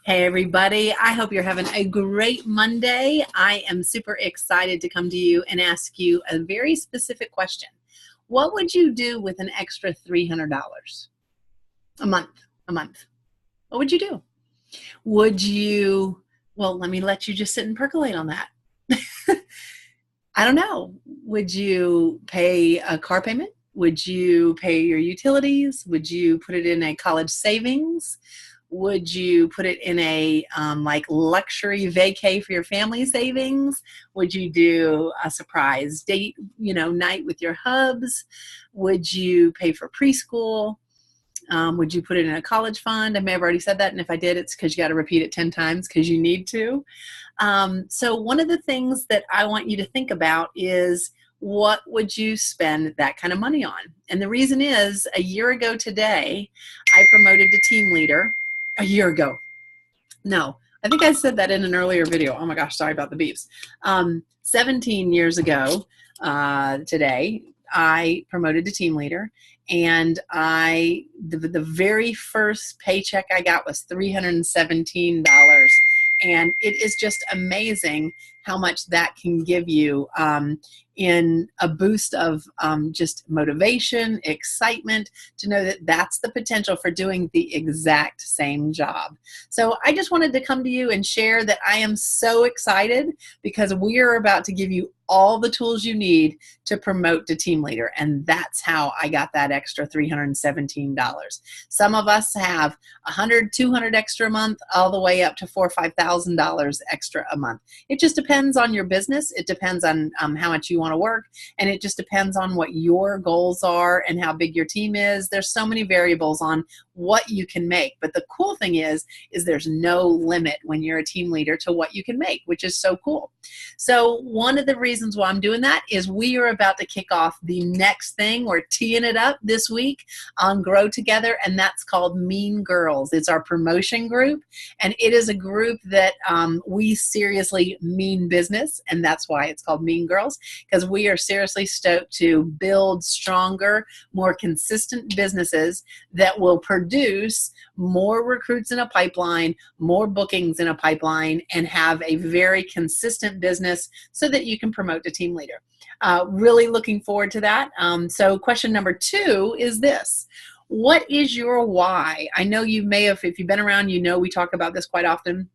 Hey everybody, I hope you're having a great Monday. I am super excited to come to you and ask you a very specific question. What would you do with an extra $300 a month? A month. What would you do? Would you, well, let me let you just sit and percolate on that. I don't know. Would you pay a car payment? Would you pay your utilities? Would you put it in a college savings? Would you put it in a like luxury vacay for your family savings? Would you do a surprise date, night with your hubs? Would you pay for preschool? Would you put it in a college fund? I may have already said that, and if I did, it's because you got to repeat it 10 times because you need to. So one of the things that I want you to think about is, what would you spend that kind of money on? And the reason is, a year ago today, I promoted to team leader. A year ago. No, I think I said that in an earlier video. Oh my gosh, sorry about the beeps. 17 years ago today, I promoted to team leader, and the very first paycheck I got was $317. And it is just amazing how much that can give you in a boost of just motivation, excitement, to know that that's the potential for doing the exact same job. So I just wanted to come to you and share that I am so excited because we are about to give you all the tools you need to promote to team leader. And that's how I got that extra $317. Some of us have $100, $200 extra a month, all the way up to $4,000 or $5,000 extra a month. It just depends on your business. It depends on how much you want to work. And it just depends on what your goals are and how big your team is. There's so many variables on what you can make. But the cool thing is there's no limit when you're a team leader to what you can make, which is so cool. So one of the reasons why I'm doing that is we are about to kick off the next thing. We're teeing it up this week on Grow Together, and that's called Mean Girls. It's our promotion group, and it is a group that we seriously mean business, and that's why it's called Mean Girls, because we are seriously stoked to build stronger, more consistent businesses that will produce more recruits in a pipeline, more bookings in a pipeline, and have a very consistent business so that you can promote to team leader. Really looking forward to that. So question number 2 is this. What is your why? I know you may have, if you've been around, we talk about this quite often.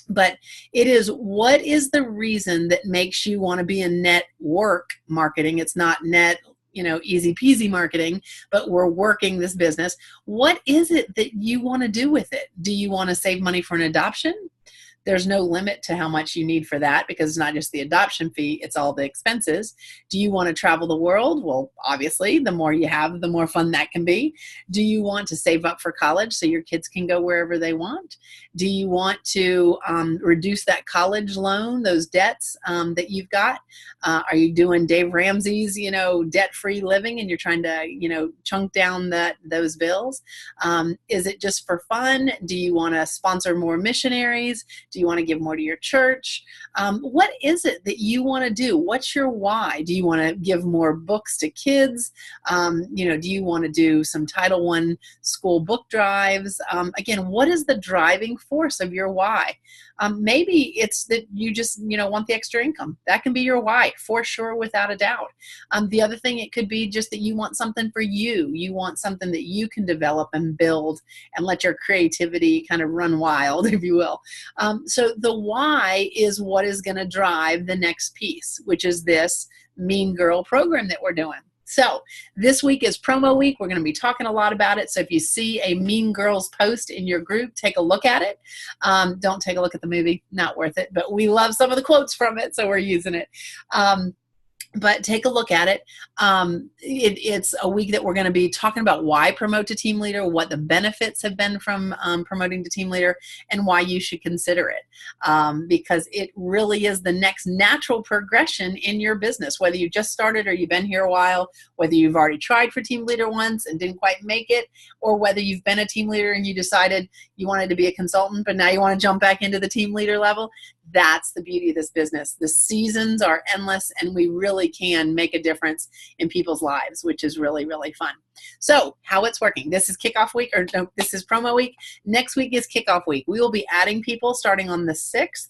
But it is, what is the reason that makes you want to be in network marketing? It's not net, easy peasy marketing, but we're working this business. What is it that you want to do with it? Do you want to save money for an adoption? There's no limit to how much you need for that, because it's not just the adoption fee, it's all the expenses. Do you want to travel the world? Well, obviously, the more you have, the more fun that can be. Do you want to save up for college so your kids can go wherever they want? Do you want to reduce that college loan, those debts that you've got? Are you doing Dave Ramsey's, debt-free living, and you're trying to, chunk down those bills? Is it just for fun? Do you want to sponsor more missionaries? Do you want to give more to your church? What is it that you want to do? What's your why? Do you want to give more books to kids? Do you want to do some Title I school book drives? Again, what is the driving force of your why? Maybe it's that you just, want the extra income. That can be your why, for sure, without a doubt. The other thing, it could be just that you want something for you. You want something that you can develop and build and let your creativity kind of run wild, if you will. So the why is what is going to drive the next piece, which is this Mean Girl program that we're doing. So this week is promo week. We're going to be talking a lot about it. So if you see a Mean Girls post in your group, take a look at it. Don't take a look at the movie. Not worth it. But we love some of the quotes from it, so we're using it. But take a look at it. It's a week that we're going to be talking about why promote to team leader, what the benefits have been from promoting to team leader, and why you should consider it. Because it really is the next natural progression in your business, whether you just started or you've been here a while, whether you've already tried for team leader once and didn't quite make it, or whether you've been a team leader and you decided you wanted to be a consultant, but now you want to jump back into the team leader level. That's the beauty of this business. The seasons are endless, and we really really can make a difference in people's lives, which is really, really fun. So how it's working. This is kickoff week, or no, this is promo week. Next week is kickoff week. We will be adding people starting on the 6th.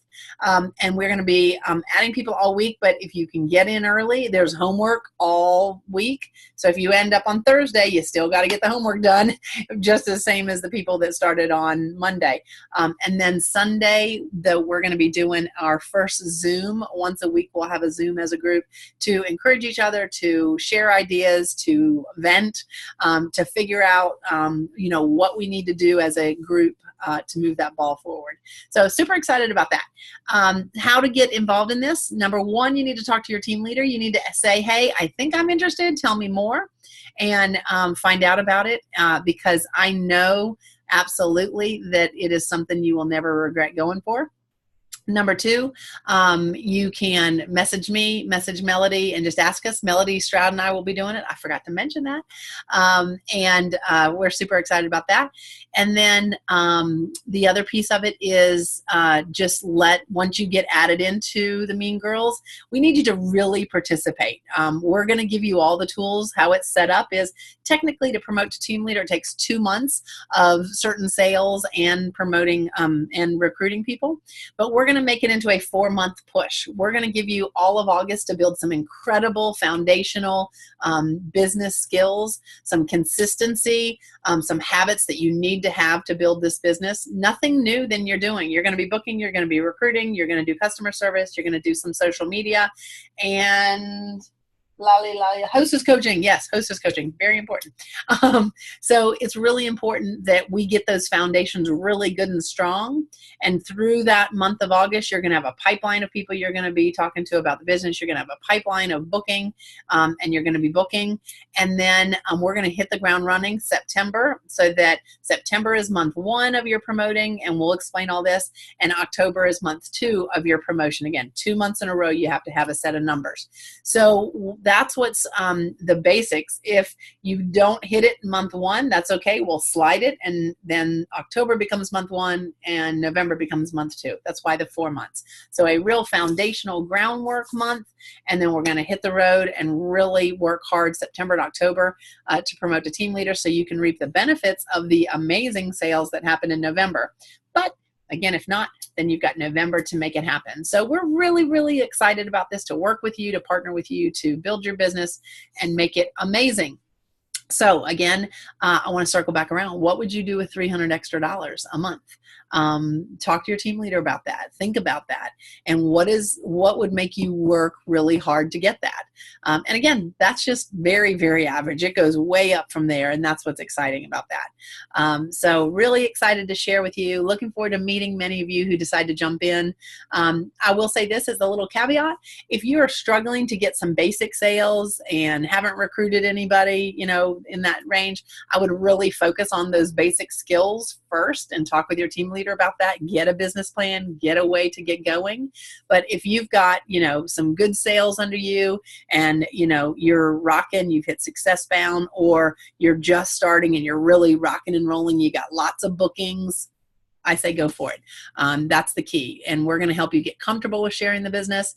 And we're going to be adding people all week, but if you can get in early, there's homework all week. So if you end up on Thursday, you still got to get the homework done, just the same as the people that started on Monday. And then Sunday, we're going to be doing our first Zoom. Once a week, we'll have a Zoom as a group to encourage each other, to share ideas, to vent, to figure out, what we need to do as a group to move that ball forward. So super excited about that. How to get involved in this. Number one, you need to talk to your team leader. You need to say, hey, I think I'm interested. Tell me more, and find out about it, because I know absolutely that it is something you will never regret going for. Number two, you can message me, message Melody, and just ask us. Melody Stroud and I will be doing it. I forgot to mention that. And we're super excited about that. And then the other piece of it is once you get added into the Mean Girls, we need you to really participate. We're going to give you all the tools. How it's set up is technically to promote to team leader, it takes 2 months of certain sales and promoting and recruiting people. But we're going to make it into a 4-month push. We're going to give you all of August to build some incredible foundational business skills, some consistency, some habits that you need to have to build this business. Nothing new than you're doing. You're going to be booking, you're going to be recruiting, you're going to do customer service, you're going to do some social media, and hostess coaching. Yes, hostess coaching, very important. So it's really important that we get those foundations really good and strong. And through that month of August, you're going to have a pipeline of people you're going to be talking to about the business. You're going to have a pipeline of booking, and you're going to be booking. And then we're going to hit the ground running September, so that September is month 1 of your promoting, and we'll explain all this. And October is month 2 of your promotion. Again, 2 months in a row, you have to have a set of numbers. So that's what's the basics. If you don't hit it in month 1, that's okay. We'll slide it, and then October becomes month 1 and November becomes month 2. That's why the 4 months. So a real foundational groundwork month, and then we're going to hit the road and really work hard September and October to promote to team leader, so you can reap the benefits of the amazing sales that happen in November. But again, if not, then you've got November to make it happen. So we're really, really excited about this, to work with you, to partner with you, to build your business and make it amazing. So again, I want to circle back around. What would you do with $300 extra a month? Talk to your team leader about that. Think about that. And what would make you work really hard to get that? And again, that's just very, very average. It goes way up from there, and that's what's exciting about that. So really excited to share with you. Looking forward to meeting many of you who decide to jump in. I will say this as a little caveat. If you are struggling to get some basic sales and haven't recruited anybody, in that range, I would really focus on those basic skills first and talk with your team leader about that. Get a business plan, get a way to get going. But if you've got, some good sales under you, and, you're rocking, you've hit success bound, or you're just starting and you're really rocking and rolling, you got lots of bookings, I say go for it. That's the key. And we're going to help you get comfortable with sharing the business.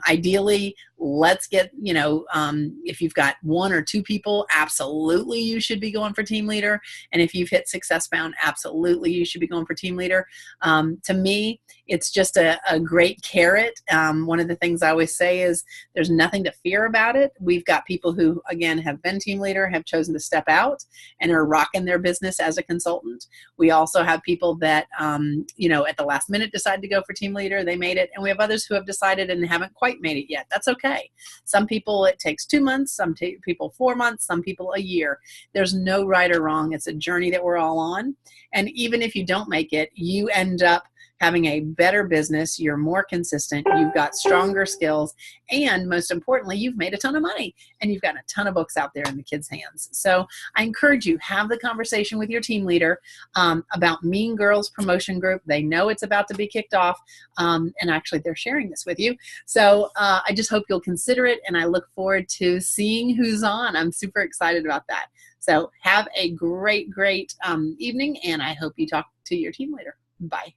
Ideally, let's get, if you've got 1 or 2 people, absolutely you should be going for team leader. And if you've hit success bound, absolutely you should be going for team leader. To me, it's just a great carrot. One of the things I always say is there's nothing to fear about it. We've got people who, again, have been team leader, have chosen to step out, and are rocking their business as a consultant. We also have people that, at the last minute decide to go for team leader. They made it. And we have others who have decided and haven't quite made it yet. That's okay. Some people, it takes 2 months, some people 4 months, some people a year. There's no right or wrong. It's a journey that we're all on. And even if you don't make it, you end up having a better business, you're more consistent, you've got stronger skills, and most importantly, you've made a ton of money, and you've got a ton of books out there in the kids' hands. So I encourage you, have the conversation with your team leader about Mean Girls Promotion Group. They know it's about to be kicked off, and actually they're sharing this with you. So I just hope you'll consider it, and I look forward to seeing who's on. I'm super excited about that. So have a great, great evening, and I hope you talk to your team leader. Bye.